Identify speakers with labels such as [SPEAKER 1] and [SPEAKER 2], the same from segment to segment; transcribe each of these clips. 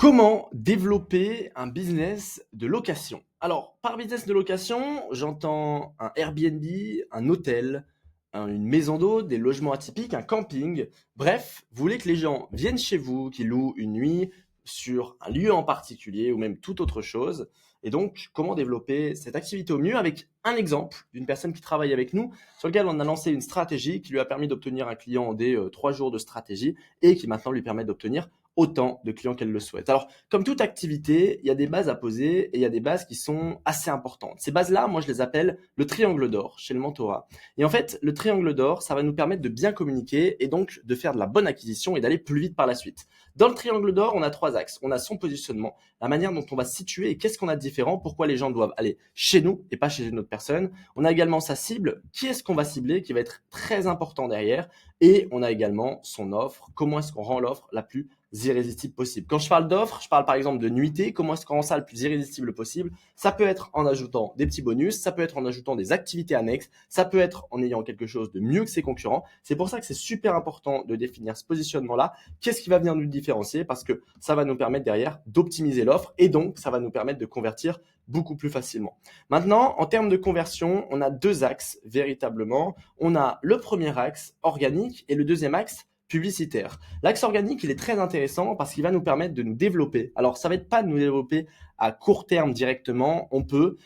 [SPEAKER 1] Comment développer un business de location? Alors, par business de location, j'entends un Airbnb, un hôtel, une maison d'hôte, des logements atypiques, un camping. Bref, vous voulez que les gens viennent chez vous, qu'ils louent une nuit sur un lieu en particulier ou même toute autre chose. Et donc, comment développer cette activité au mieux avec un exemple d'une personne qui travaille avec nous, sur lequel on a lancé une stratégie qui lui a permis d'obtenir un client en des 3 jours de stratégie et qui maintenant lui permet d'obtenir autant de clients qu'elle le souhaite. Alors, comme toute activité, il y a des bases à poser et il y a des bases qui sont assez importantes. Ces bases-là, moi, je les appelle le triangle d'or chez le mentorat. Et en fait, le triangle d'or, ça va nous permettre de bien communiquer et donc de faire de la bonne acquisition et d'aller plus vite par la suite. Dans le triangle d'or, on a 3 axes. On a son positionnement, la manière dont on va se situer et qu'est-ce qu'on a de différent, pourquoi les gens doivent aller chez nous et pas chez une autre personne. On a également sa cible, qui est-ce qu'on va cibler, qui va être très important derrière. Et on a également son offre, comment est-ce qu'on rend l'offre la plus irrésistible possible. Quand je parle d'offres, je parle par exemple de nuitée. Comment est-ce qu'on rend ça le plus irrésistible possible? Ça peut être en ajoutant des petits bonus, ça peut être en ajoutant des activités annexes, ça peut être en ayant quelque chose de mieux que ses concurrents. C'est pour ça que c'est super important de définir ce positionnement-là. Qu'est-ce qui va venir nous différencier? Parce que ça va nous permettre derrière d'optimiser l'offre et donc ça va nous permettre de convertir beaucoup plus facilement. Maintenant, en termes de conversion, on a 2 axes véritablement. On a le premier axe organique et le deuxième axe publicitaire. L'axe organique, il est très intéressant parce qu'il va nous permettre de nous développer. Alors, ça va être pas de nous développer à court terme directement, on peut,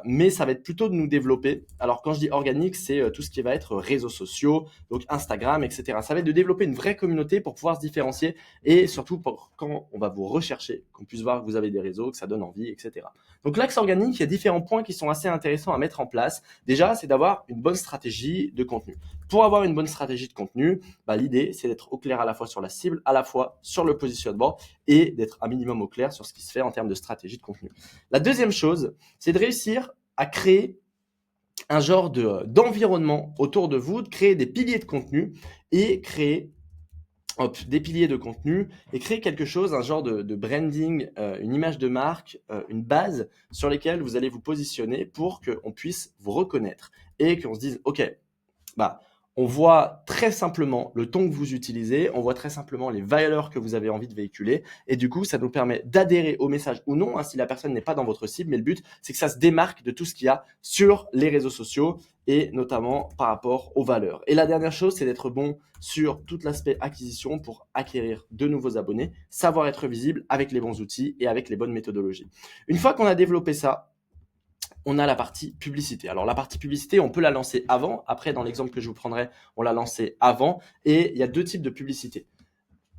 [SPEAKER 1] mais ça va être plutôt de nous développer. Alors, quand je dis organique, c'est tout ce qui va être réseaux sociaux, donc Instagram, etc. Ça va être de développer une vraie communauté pour pouvoir se différencier et surtout pour quand on va vous rechercher, qu'on puisse voir que vous avez des réseaux, que ça donne envie, etc. Donc, l'axe organique, il y a différents points qui sont assez intéressants à mettre en place. Déjà, c'est d'avoir une bonne stratégie de contenu. Pour avoir une bonne stratégie de contenu, l'idée, c'est d'être au clair à la fois sur la cible, à la fois sur le positionnement et d'être un minimum au clair sur ce qui se fait en termes de stratégie de contenu. La deuxième chose, c'est de réussir à créer un genre d'environnement autour de vous, de créer des piliers de contenu et créer des piliers de contenu et créer quelque chose, un genre de branding, une image de marque, une base sur lesquelles vous allez vous positionner pour qu'on puisse vous reconnaître et qu'on se dise, OK, on voit très simplement le ton que vous utilisez, on voit très simplement les valeurs que vous avez envie de véhiculer et du coup, ça nous permet d'adhérer au message ou non, si la personne n'est pas dans votre cible, mais le but, c'est que ça se démarque de tout ce qu'il y a sur les réseaux sociaux et notamment par rapport aux valeurs. Et la dernière chose, c'est d'être bon sur tout l'aspect acquisition pour acquérir de nouveaux abonnés, savoir être visible avec les bons outils et avec les bonnes méthodologies. Une fois qu'on a développé ça, on a la partie publicité. Alors la partie publicité, on peut la lancer avant. Après, dans l'exemple que je vous prendrai, on l'a lancée avant. Et il y a 2 types de publicité.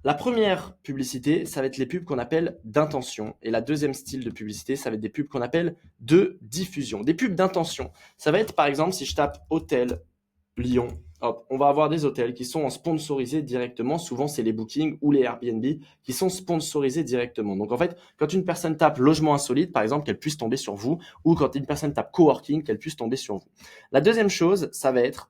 [SPEAKER 1] La première publicité, ça va être les pubs qu'on appelle d'intention. Et la deuxième style de publicité, ça va être des pubs qu'on appelle de diffusion. Des pubs d'intention, ça va être par exemple si je tape hôtel Lyon, hop, on va avoir des hôtels qui sont sponsorisés directement. Souvent, c'est les bookings ou les Airbnb qui sont sponsorisés directement. Donc, en fait, quand une personne tape logement insolite, par exemple, qu'elle puisse tomber sur vous, ou quand une personne tape coworking, qu'elle puisse tomber sur vous. La deuxième chose, ça va être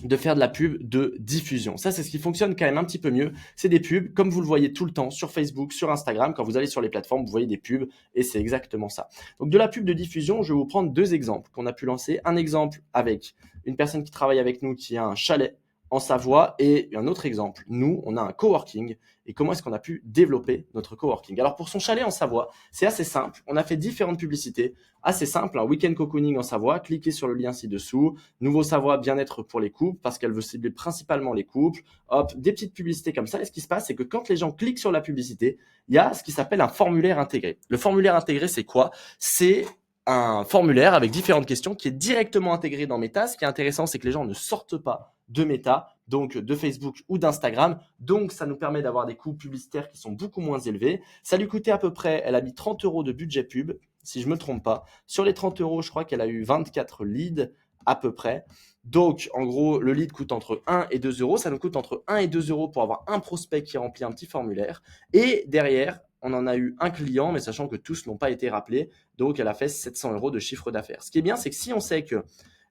[SPEAKER 1] de faire de la pub de diffusion. Ça, c'est ce qui fonctionne quand même un petit peu mieux. C'est des pubs, comme vous le voyez tout le temps sur Facebook, sur Instagram. Quand vous allez sur les plateformes, vous voyez des pubs et c'est exactement ça. Donc, de la pub de diffusion, je vais vous prendre 2 exemples qu'on a pu lancer. Un exemple avec une personne qui travaille avec nous qui a un chalet en Savoie et un autre exemple. Nous, on a un coworking et comment est-ce qu'on a pu développer notre coworking? Alors, pour son chalet en Savoie, c'est assez simple. On a fait différentes publicités assez simples. Un week-end cocooning en Savoie. Cliquez sur le lien ci-dessous. Nouveau Savoie bien-être pour les couples parce qu'elle veut cibler principalement les couples. Hop, des petites publicités comme ça. Et ce qui se passe, c'est que quand les gens cliquent sur la publicité, il y a ce qui s'appelle un formulaire intégré. Le formulaire intégré, c'est quoi? C'est un formulaire avec différentes questions qui est directement intégré dans Meta. Ce qui est intéressant, c'est que les gens ne sortent pas de Meta, donc de Facebook ou d'Instagram. Donc, ça nous permet d'avoir des coûts publicitaires qui sont beaucoup moins élevés. Ça lui coûtait à peu près, elle a mis 30 € de budget pub, si je me trompe pas. Sur les 30 €, je crois qu'elle a eu 24 leads à peu près. Donc, en gros, le lead coûte entre 1 et 2 €. Ça nous coûte entre 1 et 2 € pour avoir un prospect qui remplit un petit formulaire. Et derrière, on en a eu un client, mais sachant que tous n'ont pas été rappelés. Donc, elle a fait 700 € de chiffre d'affaires. Ce qui est bien, c'est que si on sait que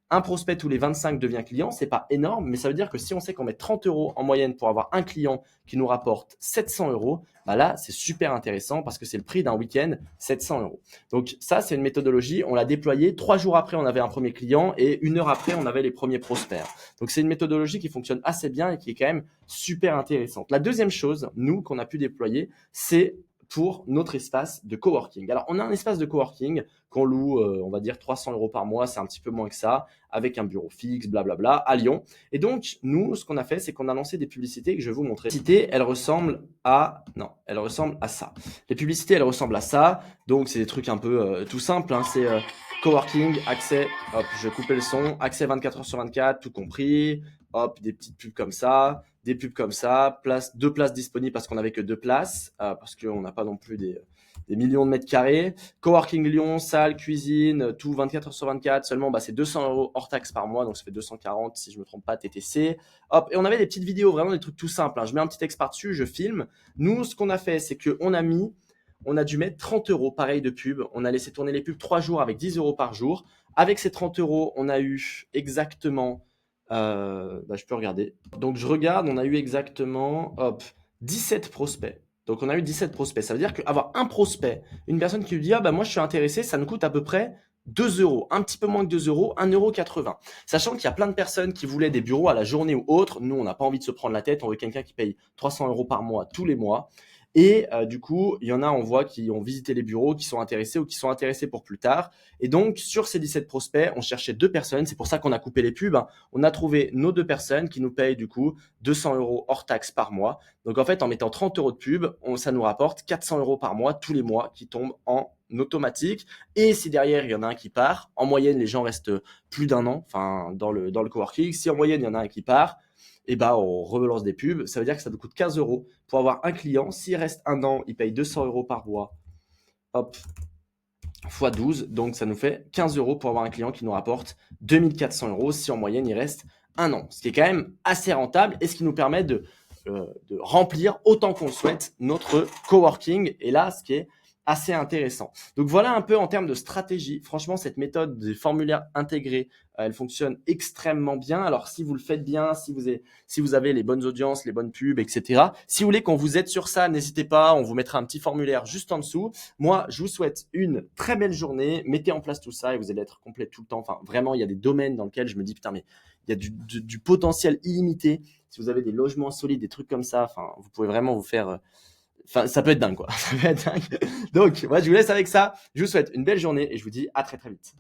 [SPEAKER 1] un prospect tous les 25 devient client, c'est pas énorme, mais ça veut dire que si on sait qu'on met 30 € en moyenne pour avoir un client qui nous rapporte 700 €, là, c'est super intéressant parce que c'est le prix d'un week-end, 700 €. Donc ça, c'est une méthodologie. On l'a déployée. 3 jours après, on avait un premier client et 1 heure après, on avait les premiers prospects. Donc c'est une méthodologie qui fonctionne assez bien et qui est quand même super intéressante. La deuxième chose, nous, qu'on a pu déployer, c'est pour notre espace de coworking. Alors, on a un espace de coworking qu'on loue, on va dire 300 € par mois, c'est un petit peu moins que ça, avec un bureau fixe, blablabla, à Lyon. Et donc, nous, ce qu'on a fait, c'est qu'on a lancé des publicités que je vais vous montrer. Les publicités, elles ressemblent à... Non, elles ressemblent à ça. Les publicités, elles ressemblent à ça. Donc, c'est des trucs un peu tout simples. Hein. C'est coworking, accès, hop, je vais couper le son, accès 24 heures sur 24, tout compris. Hop, des petites pubs comme ça, des pubs comme ça, deux places disponibles parce qu'on n'avait que deux places, parce qu'on n'a pas non plus des millions de mètres carrés. Coworking Lyon, salle, cuisine, tout 24 heures sur 24, seulement c'est 200 € hors taxe par mois, donc ça fait 240 si je me trompe pas, TTC. Hop, et on avait des petites vidéos, vraiment des trucs tout simples. Hein. Je mets un petit texte par-dessus, je filme. Nous, ce qu'on a fait, c'est qu'on a dû mettre 30 € pareil de pub. On a laissé tourner les pubs 3 jours avec 10 € par jour. Avec ces 30 €, on a eu exactement je peux regarder. Donc je regarde, on a eu exactement 17 prospects. Donc on a eu 17 prospects. Ça veut dire qu'avoir un prospect, une personne qui lui dit moi je suis intéressé, ça nous coûte à peu près 2 €, un petit peu moins que 2 €, 1,80 €. Sachant qu'il y a plein de personnes qui voulaient des bureaux à la journée ou autre. Nous, on n'a pas envie de se prendre la tête. On veut quelqu'un qui paye 300 € par mois tous les mois. Et du coup, il y en a, on voit, qui ont visité les bureaux, qui sont intéressés ou qui sont intéressés pour plus tard. Et donc, sur ces 17 prospects, on cherchait 2 personnes. C'est pour ça qu'on a coupé les pubs. Hein. On a trouvé nos 2 personnes qui nous payent du coup 200 € hors taxe par mois. Donc en fait, en mettant 30 € de pub, ça nous rapporte 400 € par mois tous les mois qui tombent en automatique. Et si derrière, il y en a un qui part, en moyenne, les gens restent plus d'un an dans le coworking. Si en moyenne, il y en a un qui part, on relance des pubs. Ça veut dire que ça nous coûte 15 € pour avoir un client. S'il reste un an, il paye 200 € par mois. Hop, fois 12. Donc, ça nous fait 15 € pour avoir un client qui nous rapporte 2400 € si en moyenne, il reste un an. Ce qui est quand même assez rentable et ce qui nous permet de remplir autant qu'on le souhaite notre coworking. Et là, ce qui est assez intéressant. Donc voilà un peu en termes de stratégie. Franchement, cette méthode des formulaires intégrés, elle fonctionne extrêmement bien. Alors si vous le faites bien, si vous avez les bonnes audiences, les bonnes pubs, etc. Si vous voulez qu'on vous aide sur ça, n'hésitez pas. On vous mettra un petit formulaire juste en dessous. Moi, je vous souhaite une très belle journée. Mettez en place tout ça et vous allez être complet tout le temps. Enfin, vraiment, il y a des domaines dans lesquels je me dis putain, mais il y a du potentiel illimité. Si vous avez des logements solides, des trucs comme ça, enfin, vous pouvez vraiment vous faire Enfin, ça peut être dingue, quoi. Ça peut être dingue. Donc, moi, je vous laisse avec ça. Je vous souhaite une belle journée et je vous dis à très, très vite.